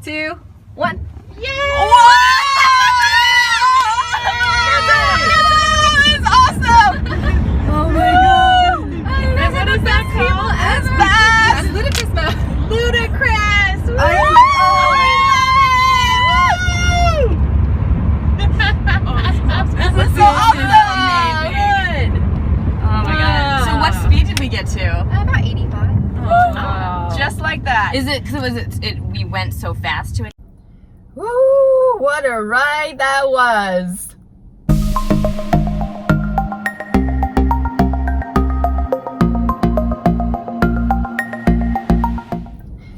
2, 1. Yay! Whoa! It's awesome! Oh my god! What is that called? It's fast! That's Ludicrous Mode. Ludicrous! Woo! I This is so awesome! Good! Oh my god. So what speed did we get to? About 85. Oh, just like that. Is it because we went so fast to it? Woo! What a ride that was!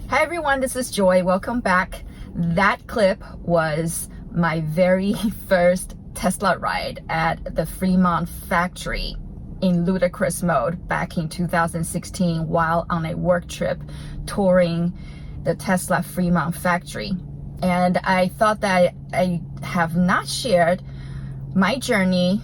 Hi everyone, this is Joy. Welcome back. That clip was my very first Tesla ride at the Fremont Factory in Ludicrous Mode back in 2016 while on a work trip touring the Tesla Fremont Factory. And I thought that I have not shared my journey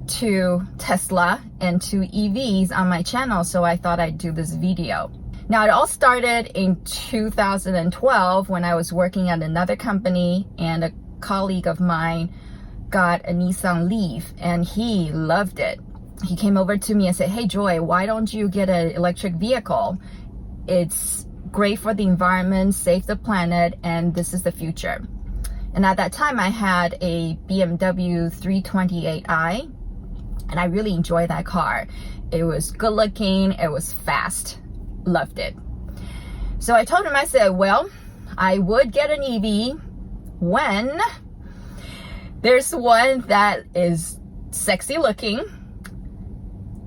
to Tesla and to EVs on my channel, so I thought I'd do this video. Now, it all started in 2012 when I was working at another company and a colleague of mine got a Nissan Leaf and he loved it. He came over to me and said, "Hey Joy, why don't you get an electric vehicle? It's great for the environment, save the planet, and this is the future." And at that time I had a BMW 328i and I really enjoyed that car. It was good looking, it was fast, loved it. So I told him, I said, well, I would get an EV when there's one that is sexy looking,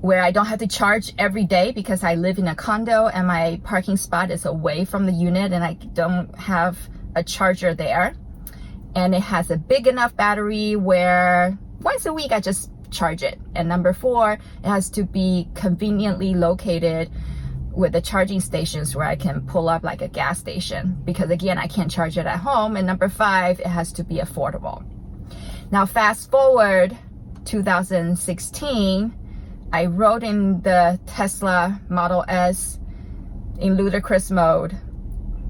where I don't have to charge every day because I live in a condo and my parking spot is away from the unit and I don't have a charger there. And it has a big enough battery where once a week I just charge it. And number 4, it has to be conveniently located with the charging stations where I can pull up like a gas station, because again, I can't charge it at home. And number 5, it has to be affordable. Now fast forward 2016, I rode in the Tesla Model S in Ludicrous Mode.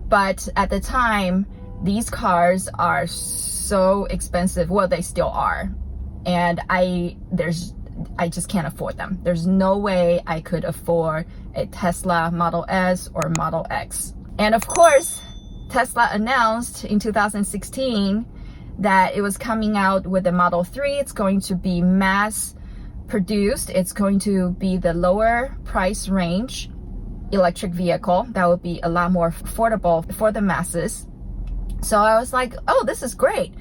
But at the time, these cars are so expensive. Well, they still are. And I just can't afford them. There's no way I could afford a Tesla Model S or Model X. And of course, Tesla announced in 2016 that it was coming out with the Model 3. It's going to be mass produced. It's going to be the lower price range electric vehicle that will be a lot more affordable for the masses. So I was like, oh, this is great.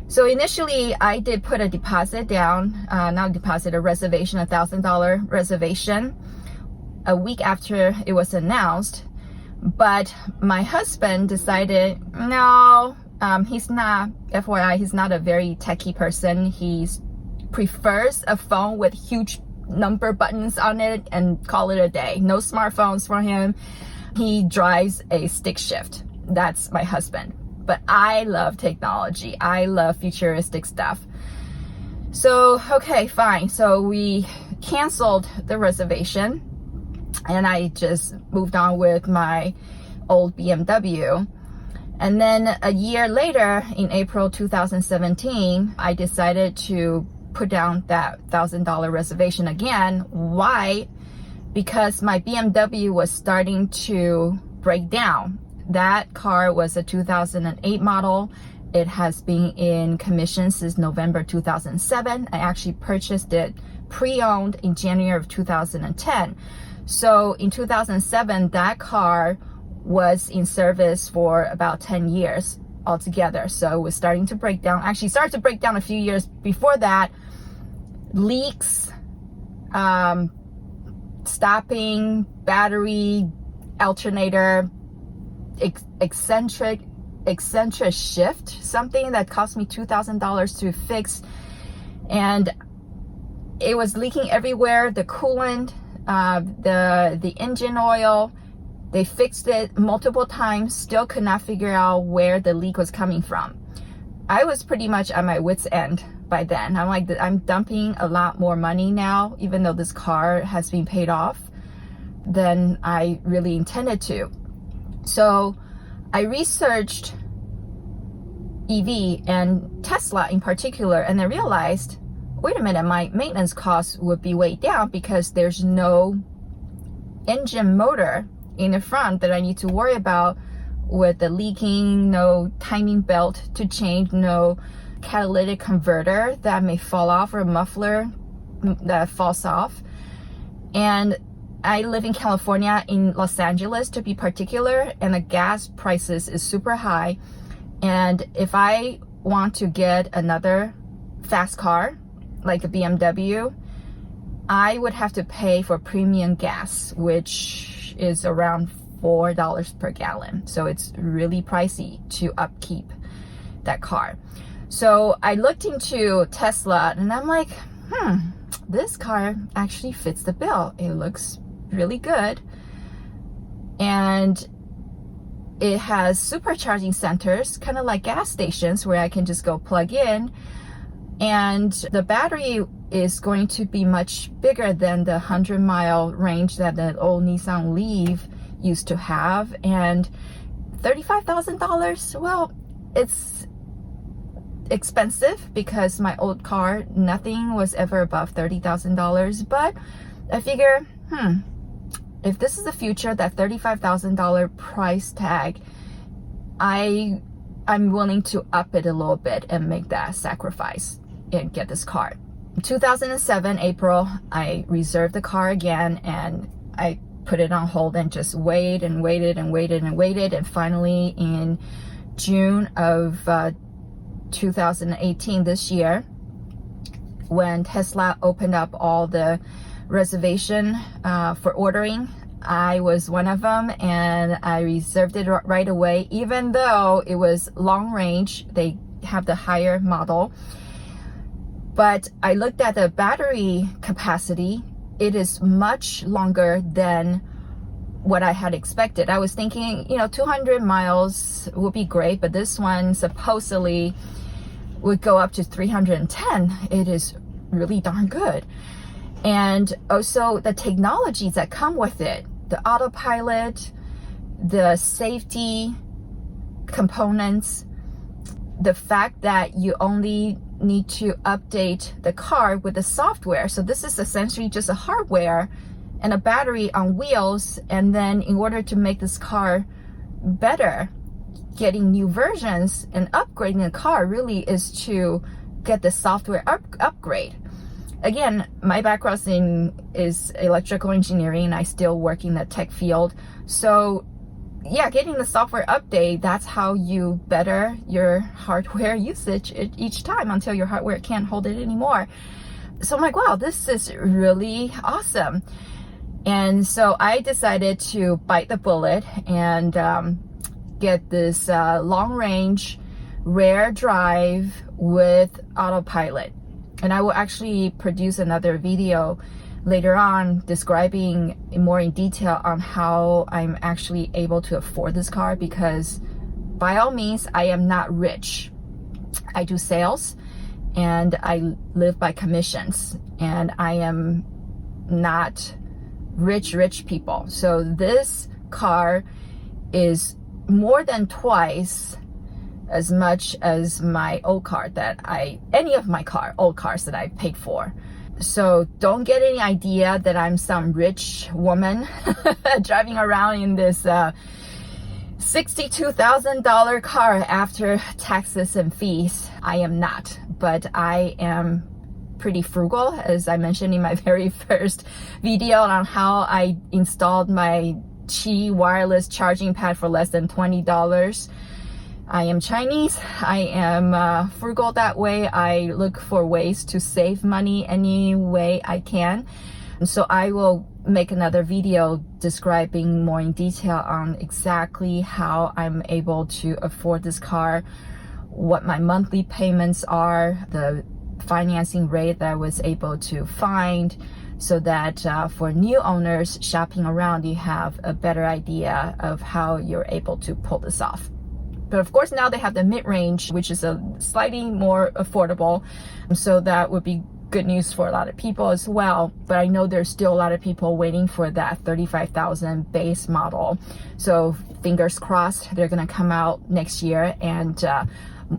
So initially I did put a deposit down, not a deposit, a reservation, $1,000 reservation a week after it was announced. But my husband decided, no, he's not, FYI, he's not a very techie person. He prefers a phone with huge number buttons on it and call it a day. No smartphones for him. He drives a stick shift. That's my husband. But I love technology. I love futuristic stuff. So, okay, fine. So we canceled the reservation and I just moved on with my old BMW. And then a year later, in April 2017, I decided to put down that $1,000 reservation again. Why? Because my BMW was starting to break down. That car was a 2008 model. It has been in commission since November 2007. I actually purchased it pre-owned in January of 2010. So in 2007, that car was in service for about 10 years altogether. So it was starting to break down. Actually started to break down a few years before that. Leaks, stopping, battery, alternator, eccentric shift, something that cost me $2,000 to fix. And it was leaking everywhere. The coolant, the engine oil, they fixed it multiple times, still could not figure out where the leak was coming from. I was pretty much at my wit's end by then. I'm like, I'm dumping a lot more money now, even though this car has been paid off, than I really intended to. So I researched EV and Tesla in particular, and I realized, wait a minute, my maintenance costs would be way down because there's no engine motor in the front that I need to worry about with the leaking, no timing belt to change, no catalytic converter that may fall off, or a muffler that falls off. And I live in California, in Los Angeles to be particular, and the gas prices is super high. And if I want to get another fast car like a BMW, I would have to pay for premium gas, which is around $4 per gallon. So it's really pricey to upkeep that car. So I looked into Tesla and I'm like, this car actually fits the bill. It looks really good. And it has supercharging centers, kind of like gas stations where I can just go plug in. And the battery is going to be much bigger than the 100-mile range that the old Nissan Leaf used to have. And $35,000, well, it's expensive because my old car, nothing was ever above $30,000. But I figure, if this is the future, that $35,000 price tag, I'm willing to up it a little bit and make that sacrifice and get this car. In 2007, April, I reserved the car again and I put it on hold and just waited and waited and waited and waited. And finally in June of 2018, this year, when Tesla opened up all the reservation for ordering, I was one of them and I reserved it right away, even though it was long range. They have the higher model. But I looked at the battery capacity. It is much longer than what I had expected. I was thinking, 200 miles would be great, but this one supposedly would go up to 310. It is really darn good. And also the technologies that come with it, the Autopilot, the safety components, the fact that you only need to update the car with the software. So this is essentially just a hardware and a battery on wheels. And then in order to make this car better, getting new versions and upgrading the car really is to get the software upgrade. Again, my background is electrical engineering and I still work in the tech field. So yeah, getting the software update, that's how you better your hardware usage each time until your hardware can't hold it anymore. So I'm like, wow, this is really awesome. And so I decided to bite the bullet and get this long range rear drive with Autopilot. And I will actually produce another video later on describing more in detail on how I'm actually able to afford this car, because by all means, I am not rich. I do sales and I live by commissions, and I am not rich people. So this car is more than twice as much as my old car any of my old cars that I paid for. So don't get any idea that I'm some rich woman driving around in this $62,000 car after taxes and fees. I am not, but I am pretty frugal, as I mentioned in my very first video on how I installed my Qi wireless charging pad for less than $20. I am Chinese. I am frugal that way. I look for ways to save money any way I can. And so I will make another video describing more in detail on exactly how I'm able to afford this car, what my monthly payments are, the financing rate that I was able to find, so that for new owners shopping around, you have a better idea of how you're able to pull this off. But of course, now they have the mid-range, which is a slightly more affordable. So that would be good news for a lot of people as well. But I know there's still a lot of people waiting for that $35,000 base model. So fingers crossed, they're going to come out next year. And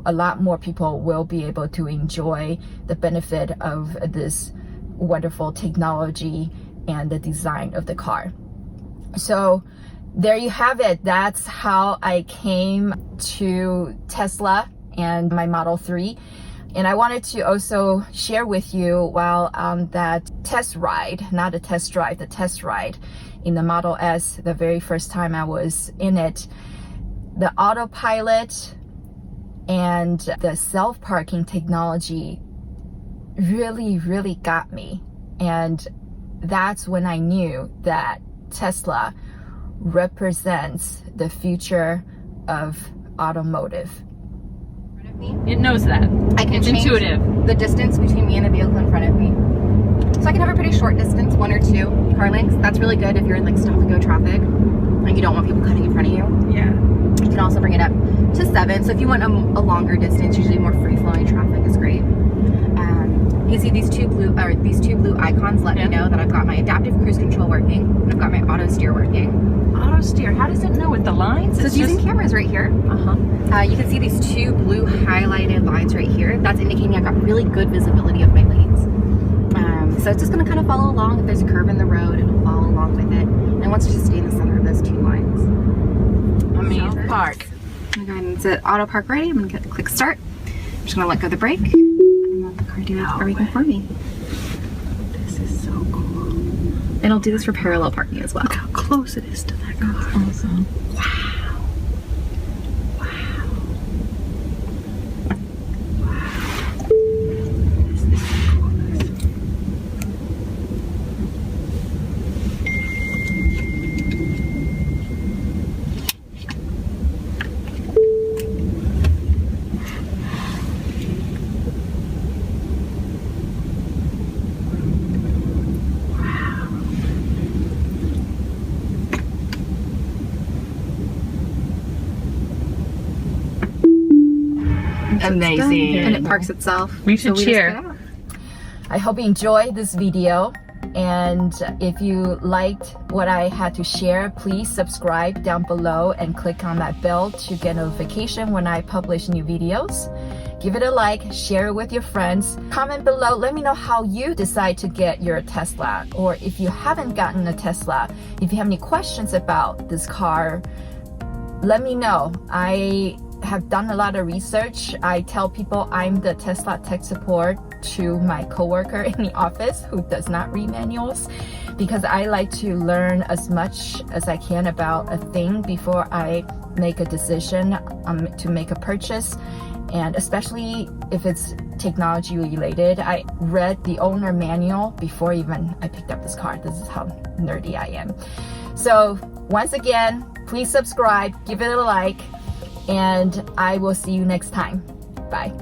a lot more people will be able to enjoy the benefit of this wonderful technology and the design of the car. So there you have it. That's how I came to Tesla and my Model 3. And I wanted to also share with you while on that test ride, not a test drive, the test ride in the Model S, the very first time I was in it, the Autopilot and the self-parking technology really got me. And that's when I knew that Tesla represents the future of automotive. It knows that. It's intuitive. The distance between me and the vehicle in front of me. So I can have a pretty short distance, 1 or 2 car lengths. That's really good if you're in like stop and go traffic. Like you don't want people cutting in front of you. Yeah. You can also bring it up to 7. So if you want a longer distance, usually more free flowing traffic is great. You see these two blue icons let me know that I've got my adaptive cruise control working and I've got my auto steer working. Auto steer. How does it know with the lines? So it's using cameras right here. You can see these 2 blue highlighted lines right here. That's indicating I've got really good visibility of my lanes. So it's just going to kind of follow along. If there's a curve in the road, it'll follow along with it. And it wants to just stay in the center of those 2 lines. Amazing. Park. I'm going to go ahead and set auto park ready. I'm going to click start. I'm just going to let go of the brake. And let the car do everything for me. This is so cool. And it'll do this for parallel parking as well. Look how close it is to that car. That's awesome. Wow. Wow. Wow. This is so cool. Amazing. And it parks itself. We should cheer. just get out. I hope you enjoyed this video, and if you liked what I had to share, please subscribe down below and click on that bell to get notification when I publish new videos. Give it a like, share it with your friends. Comment below, let me know how you decide to get your Tesla, or if you haven't gotten a Tesla, if you have any questions about this car, let me know. I have done a lot of research. I tell people I'm the Tesla tech support to my coworker in the office who does not read manuals, because I like to learn as much as I can about a thing before I make a decision to make a purchase. And especially if it's technology related, I read the owner manual before even I picked up this car. This is how nerdy I am. So once again, please subscribe, give it a like, and I will see you next time. Bye.